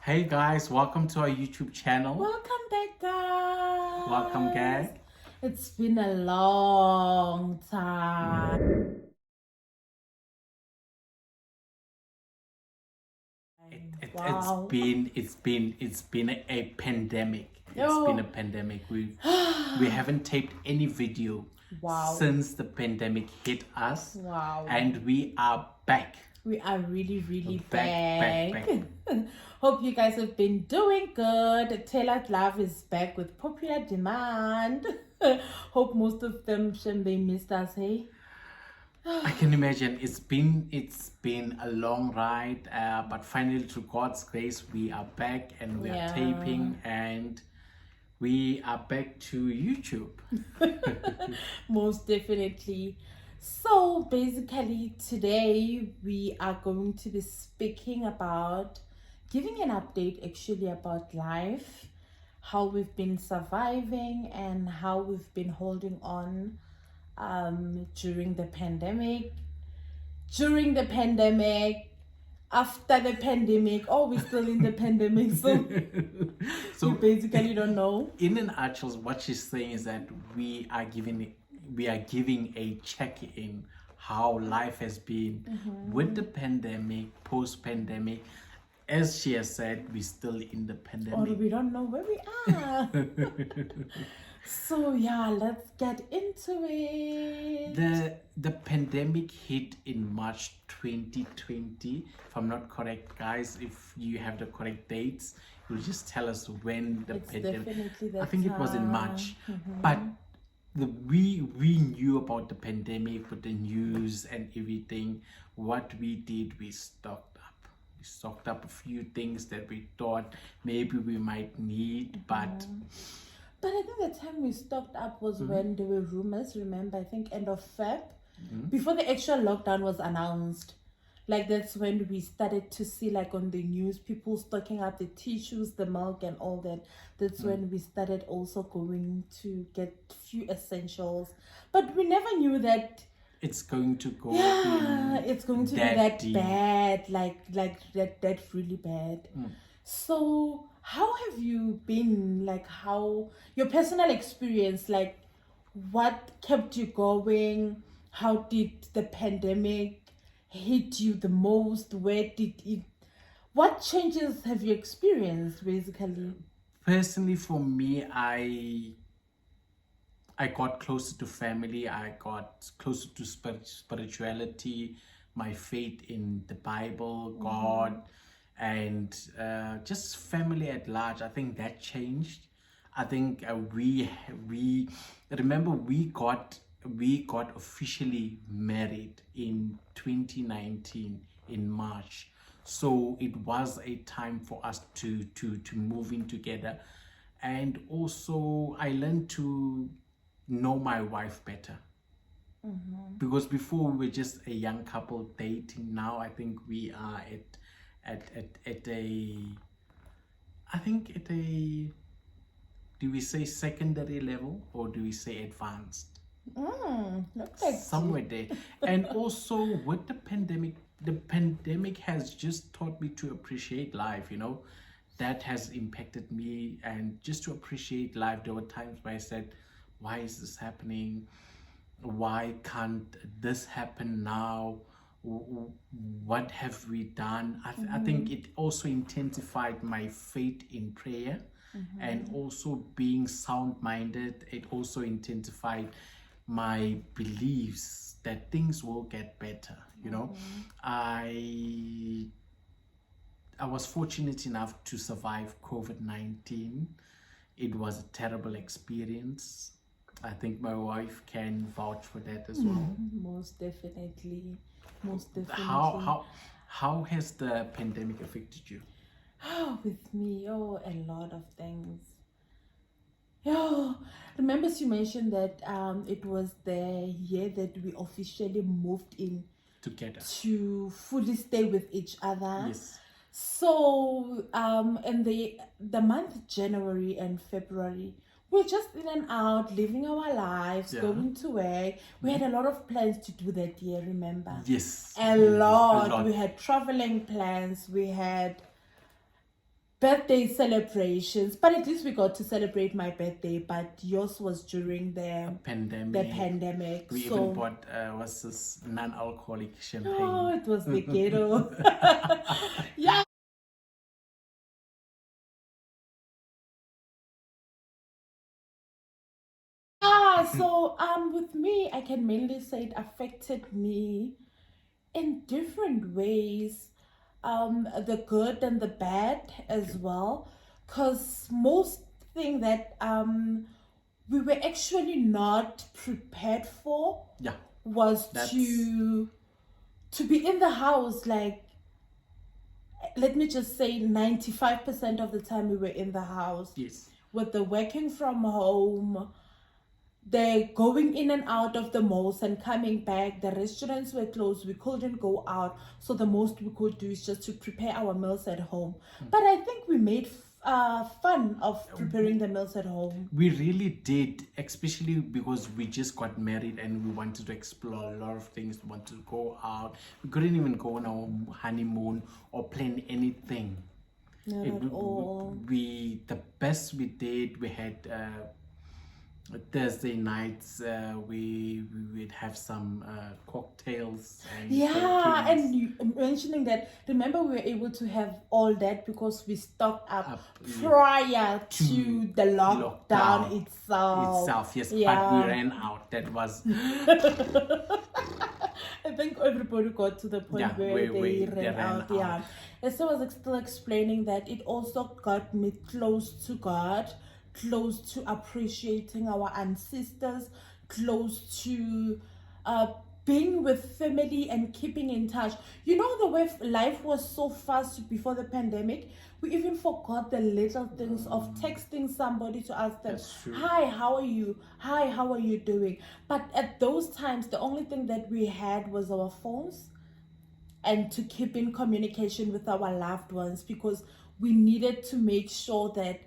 Hey guys, welcome to our YouTube channel. Welcome back, guys. Welcome, guys. It's been a long time. Wow. It's been a pandemic. It's Oh. been a pandemic. We haven't taped any video Wow. since the pandemic hit us. Wow. And we are back. We are really Back. Hope you guys have been doing good. Tailored Love is back with popular demand. Hope most of them they missed us, hey? I can imagine it's been a long ride, but finally, through God's grace, we are back and we are taping and we are back to YouTube. Most definitely. So basically today we are going to be speaking about giving an update actually about life, how we've been surviving and how we've been holding on during the pandemic, after the pandemic, or we're still in the pandemic, so So we basically don't know. In a nutshell, what she's saying is that we are giving a check-in how life has been with the pandemic, post-pandemic. As she has said, we're still in the pandemic. Or we don't know where we are. So yeah, let's get into it. The pandemic hit in March 2020. If I'm not correct, guys, if you have the correct dates, you'll just tell us when the pandemic. I think it was in March. But we knew about the pandemic with the news and everything. What we did, we stocked up. We stocked up a few things that we thought maybe we might need, but I think the time we stocked up was when there were rumors, remember, I think end of Feb, before the actual lockdown was announced. Like that's when we started to see like on the news, people stocking up the tissues, the milk and all that. That's when we started also going to get few essentials. But we never knew that it's going to go it's going to be that deep. bad, like that really bad. So how have you been, like how your personal experience, like what kept you going? How did the pandemic hit you the most? What changes have you experienced basically? Personally, for me, I got closer to family. I got closer to spirituality, my faith in the Bible, God, and just family at large. I think that changed. I think we remember we got officially married in 2019 in March. So it was a time for us to move in together, and also I learned to know my wife better, because before we were just a young couple dating. Now I think we are at a I think at a, do we say secondary level or do we say advanced? Somewhere there. And also with the pandemic has just taught me to appreciate life, that has impacted me, and just to appreciate life. There were times where I said, why is this happening? Why can't this happen now? What have we done? I think it also intensified my faith in prayer, and also being sound-minded. It also intensified my beliefs that things will get better. I was fortunate enough to survive COVID-19. It was a terrible experience. I think my wife can vouch for that as well. Most definitely. How has the pandemic affected you? With me, a lot of things. Remember you mentioned that it was the year that we officially moved in Together to fully stay with each other. Yes. So in the month January and February, we're just in and out, living our lives, going to work. We had a lot of plans to do that year, remember? Yes. A lot. We had traveling plans. We had birthday celebrations, but at least we got to celebrate my birthday. But yours was during the pandemic. We so even bought what's this non-alcoholic champagne. oh, it was the ghetto. Yeah. So with me, I can mainly say it affected me in different ways. The good and the bad as well. Cause most thing that we were actually not prepared for was to be in the house. Like, let me just say 95% of the time we were in the house. Yes. With the working from home, they're going in and out of the malls and coming back. The restaurants were closed. We couldn't go out. So the most we could do is just to prepare our meals at home. But I think we made fun of preparing the meals at home. We really did, especially because we just got married and we wanted to explore a lot of things. We wanted to go out. We couldn't even go on our honeymoon or plan anything. Not at all. The best we did, we had Thursday nights, we would have some cocktails and and you mentioning that, remember we were able to have all that because we stocked up prior to the lockdown itself. Yes, but we ran out. That was I think everybody got to the point where they ran out. And so I was still explaining that it also got me close to God, close to appreciating our ancestors, close to being with family and keeping in touch. You know, the way life was so fast before the pandemic, we even forgot the little things of texting somebody to ask them, hi, how are you? Hi, how are you doing? But at those times, the only thing that we had was our phones and to keep in communication with our loved ones, because we needed to make sure that,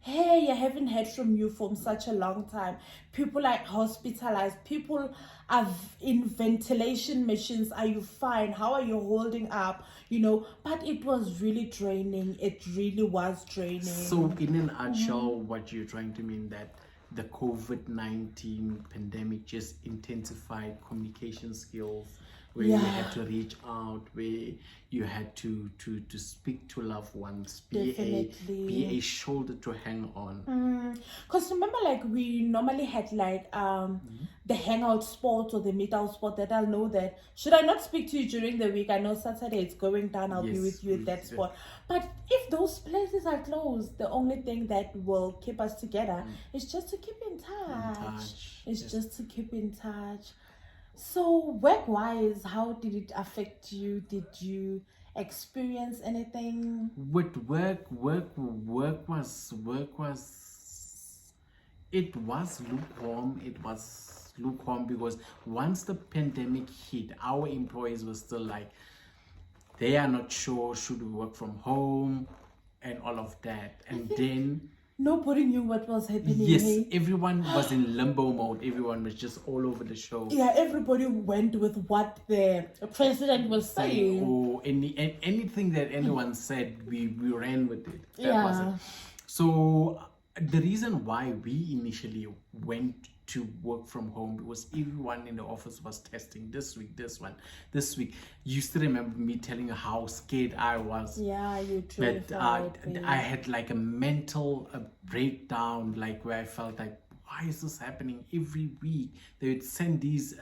hey, I haven't heard from you for such a long time. People are hospitalized. People are in ventilation machines. Are you fine? How are you holding up? You know, but it was really draining. It really was draining. So in a nutshell, what you're trying to mean that the COVID-19 pandemic just intensified communication skills, where you had to reach out, where you had to speak to loved ones, be a shoulder to hang on. Because remember, like, we normally had like the hangout spot or the meet-out spot that I'll know that should I not speak to you during the week, I know Saturday it's going down, I'll be with you at that spot. But if those places are closed, the only thing that will keep us together is just to keep in touch. It's just to keep in touch. So work-wise, how did it affect you? Did you experience anything? With work was it was lukewarm. It was lukewarm because once the pandemic hit, our employees were still like, they are not sure should we work from home and all of that. And then nobody knew what was happening. Yes, everyone was in limbo mode. Everyone was just all over the show. Yeah, everybody went with what the president was saying. Or anything that anyone said, we ran with it. That was it. So the reason why we initially went to work from home because everyone in the office was testing this week. You still remember me telling you how scared I was. Yeah, you too. But I had like a mental breakdown, like where I felt like, why is this happening every week? They would send these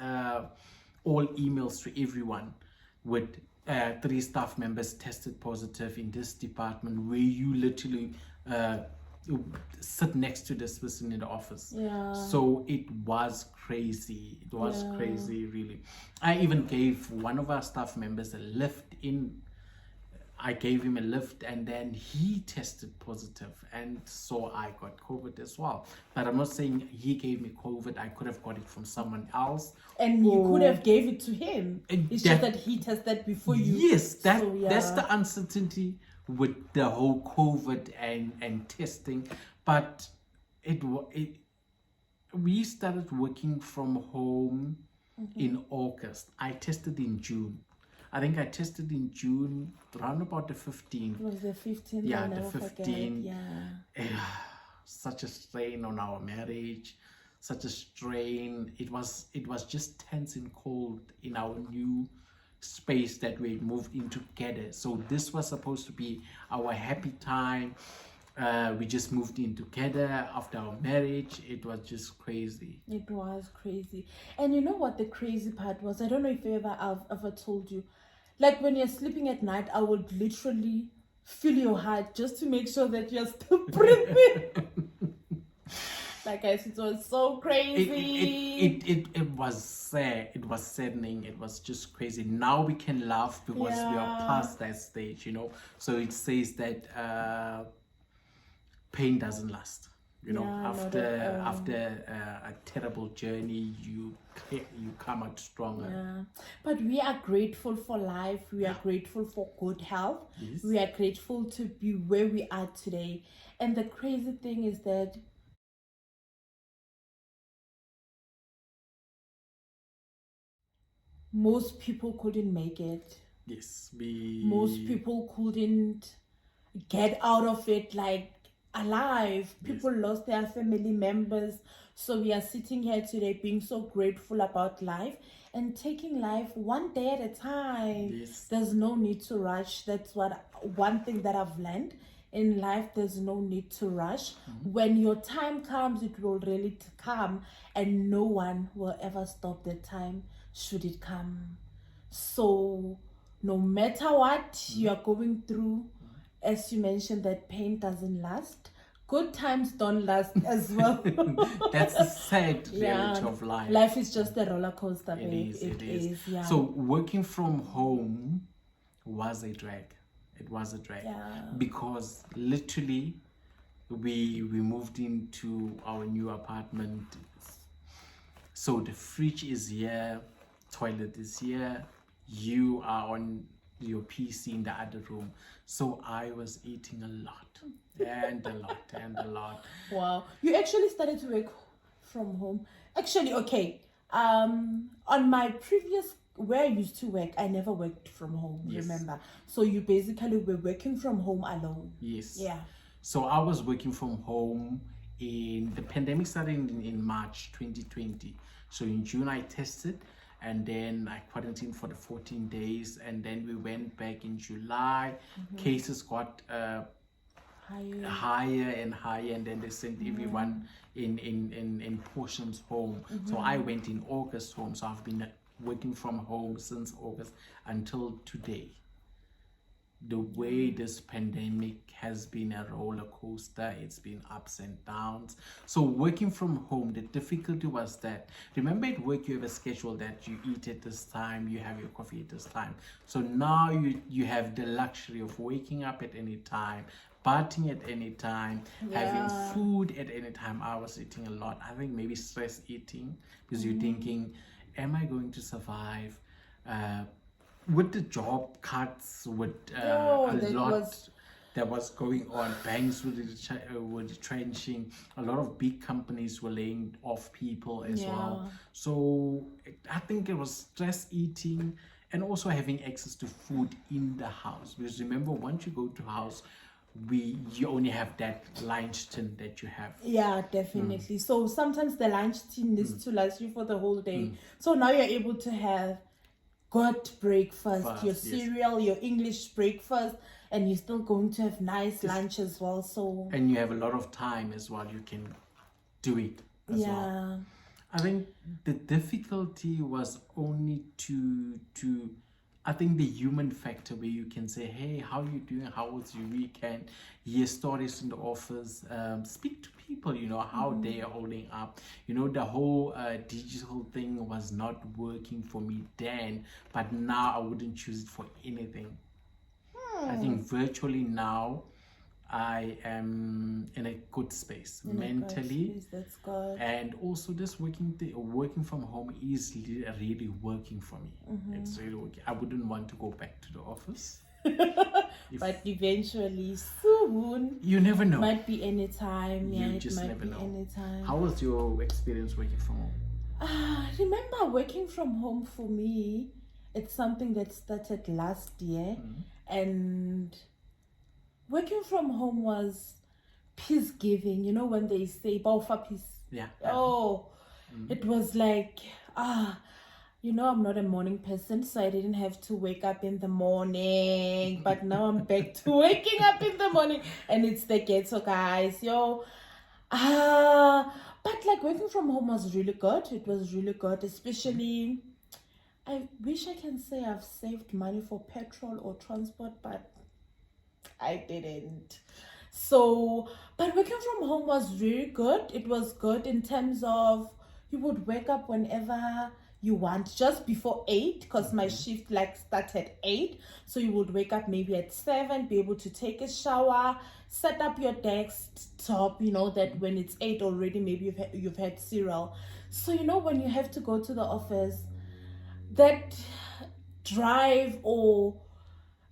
all emails to everyone with 3 staff members tested positive in this department, where you literally sit next to this person in the office. So it was crazy. It was crazy, really. I even gave one of our staff members a lift in. I gave him a lift and then he tested positive, and so I got COVID as well. But I'm not saying he gave me COVID. I could have got it from someone else. And you could have gave it to him. It's just that he tested before you. Yes, that's the uncertainty with the whole COVID and testing. But we started working from home in August. I tested in June. I think I tested in June, around about the 15th. It was the 15th. Yeah, I'll the never forget. 15th. Yeah. Such a strain on our marriage, such a strain. It was just tense and cold in our new space that we moved in together. So this was supposed to be our happy time. We just moved in together after our marriage. It was just crazy. It was crazy. And you know what the crazy part was? I don't know if I've ever told you. Like when you're sleeping at night, I would literally feel your heart just to make sure that you're still breathing. Like guys, it was so crazy. It was sad. It was saddening. It was just crazy. Now we can laugh because we are past that stage, you know. So it says that pain doesn't last. You know, after a terrible journey, you come out stronger. Yeah, but we are grateful for life. We are grateful for good health. Yes. We are grateful to be where we are today. And the crazy thing is that most people couldn't make it. Yes, most people couldn't get out of it like alive. People lost their family members. So we are sitting here today being so grateful about life and taking life one day at a time. Yes. There's no need to rush. That's one thing that I've learned in life. There's no need to rush. When your time comes, it will really come, and no one will ever stop the time should it come. So no matter what you are going through, as you mentioned, that pain doesn't last. Good times don't last as well. That's the sad reality of life. Life is just a roller coaster. It is. Yeah. So working from home was a drag. It was a drag. Yeah. Because literally we moved into our new apartment. So the fridge is here, toilet is here, you are on your PC in the other room. So I was eating a lot and a lot and a lot. Wow. You actually started to work from home. Actually, okay. On my previous, where I used to work, I never worked from home, remember? So you basically were working from home alone. Yes. Yeah. So I was working from home in, the pandemic started in March 2020. So in June I tested, and then I quarantined for the 14 days, and then we went back in July. Cases got higher and higher, and then they sent everyone in portions home. So I went in August home, so I've been working from home since August until today. The way this pandemic has been a roller coaster, it's been ups and downs. So working from home, the difficulty was that, remember at work you have a schedule that you eat at this time, you have your coffee at this time. So now you have the luxury of waking up at any time, partying at any time, having food at any time. I was eating a lot. I think maybe stress eating, because you're thinking, am I going to survive? With the job cuts, with a lot that was going on, banks were retrenching, a lot of big companies were laying off people as well. So I think it was stress eating, and also having access to food in the house. Because remember, once you go to house, you only have that lunch tin that you have. Yeah, definitely. So sometimes the lunch tin needs to last you for the whole day. So now you're able to have good breakfast, your cereal, your English breakfast, and you're still going to have nice lunch as well. So, and you have a lot of time as well. You can do it as well. I think the difficulty was only to I think the human factor, where you can say, hey, how are you doing? How was your weekend? Hear stories in the office, speak to people, you know, how they are holding up. You know, the whole digital thing was not working for me then, but now I wouldn't choose it for anything. I think virtually now I am in a good space mentally. That's good. And also this working from home is really working for me. It's really working. I wouldn't want to go back to the office. But eventually, soon, you never know. Might be any time. You just never know. Anytime. How was your experience working from home? Remember, working from home for me, It's something that started last year, and working from home was peace giving. You know, when they say bow for peace. Yeah. Oh, it was like, you know, I'm not a morning person, so I didn't have to wake up in the morning. But now I'm back to waking up in the morning, and it's the ghetto, guys. Yo, but like working from home was really good. It was really good, especially. I wish I can say I've saved money for petrol or transport, but I didn't. So, but working from home was really good. It was good in terms of you would wake up whenever you want, just before 8, because my shift like starts at 8. So you would wake up maybe at 7, be able to take a shower, set up your desktop, you know, that when it's 8 already, maybe you've had cereal. So, you know, when you have to go to the office, that drive or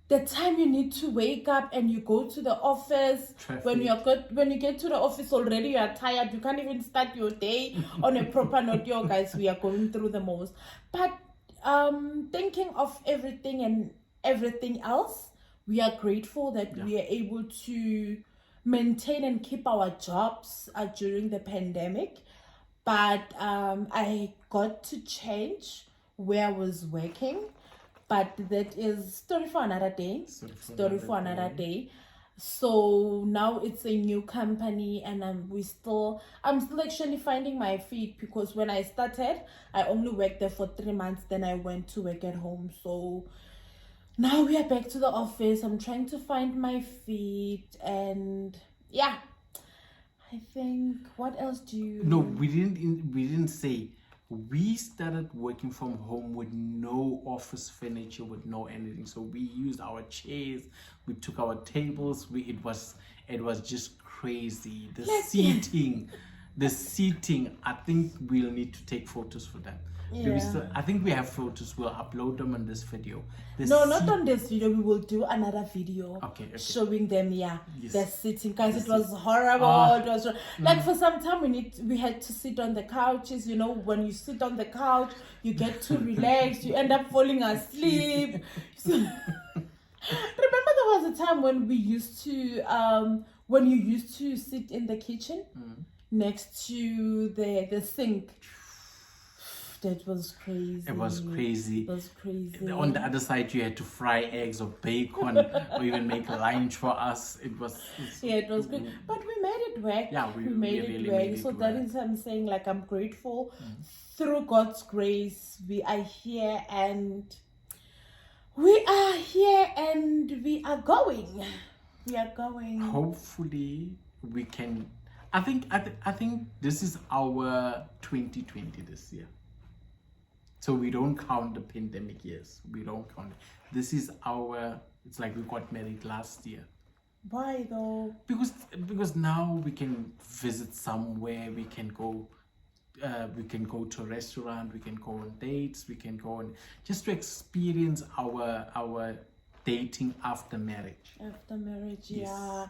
the time you need to wake up and you go to the office, when you get to the office already, you are tired, you can't even start your day on a proper note. Yo guys, we are going through the most. But thinking of everything and everything else, we are grateful that we are able to maintain and keep our jobs during the pandemic. But I got to change where I was working, but that is story for another day. Story for another day. So now it's a new company, and I'm still actually finding my feet, because when I started, I only worked there for 3 months. Then I went to work at home. So now we are back to the office. I'm trying to find my feet, and yeah. I think, what else do you... No, we didn't say. We started working from home with no office furniture, with no anything. So we used our chairs, we took our tables. It was just crazy. The seating. I think we'll need to take photos for that. Yeah. I think we have photos. We'll upload them on this video. Not on this video. We will do another video. Okay. Showing them, the sitting. Guys, it was horrible. It was like, for some time we had to sit on the couches. You know, when you sit on the couch, you get to relax. You end up falling asleep. So, remember, there was a time when we used to when you used to sit in the kitchen next to the sink. That was crazy. It was crazy. It was crazy. On the other side, you had to fry eggs or bacon or even make lunch for us. It was great. But we made it work. Yeah, we made it work. work. So that is, I'm saying, like, I'm grateful. Through God's grace, we are here, and we are going. We are going. Hopefully, we can. I think this is our 2020 this year. So we don't count the pandemic years. We don't count it. This is it's like we got married last year. Why though? Because now we can visit somewhere, we can go to a restaurant, we can go on dates, we can go on just to experience our dating after marriage. After marriage, yes. Yeah.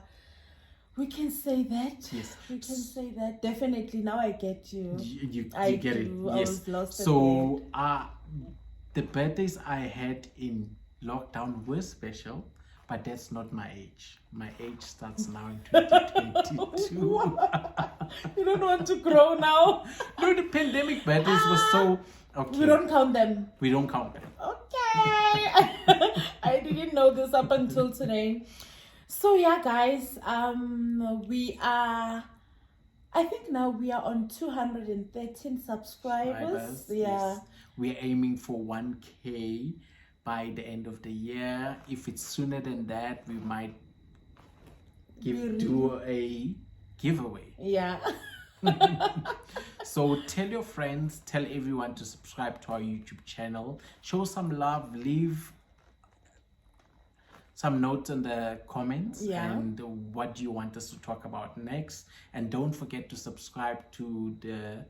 We can say that. Yes. We can say that. Definitely. Now I get you. You get it. I Yes. was lost. So the birthdays I had in lockdown were special, but that's not my age. My age starts now in 2022. You don't want to grow now? No, the pandemic birthdays were so okay. We don't count them. We don't count them. Okay. I didn't know this up until today. So yeah, guys, I think now we are on 213 subscribers. Yeah. Yes. We're aiming for 1K by the end of the year. If it's sooner than that, we might do a giveaway. Yeah. So tell your friends, tell everyone to subscribe to our YouTube channel. Show some love, leave some notes in the comments and what do you want us to talk about next, and don't forget to subscribe to the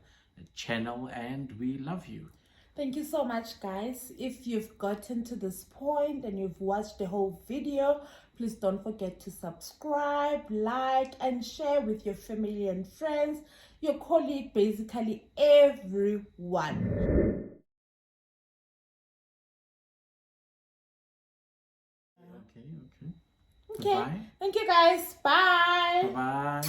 channel, and we love you. Thank you so much, guys. If you've gotten to this point and you've watched the whole video, please don't forget to subscribe, like, and share with your family and friends, your colleague, basically everyone. Okay. Okay. Goodbye. Thank you guys. Bye. Bye-bye.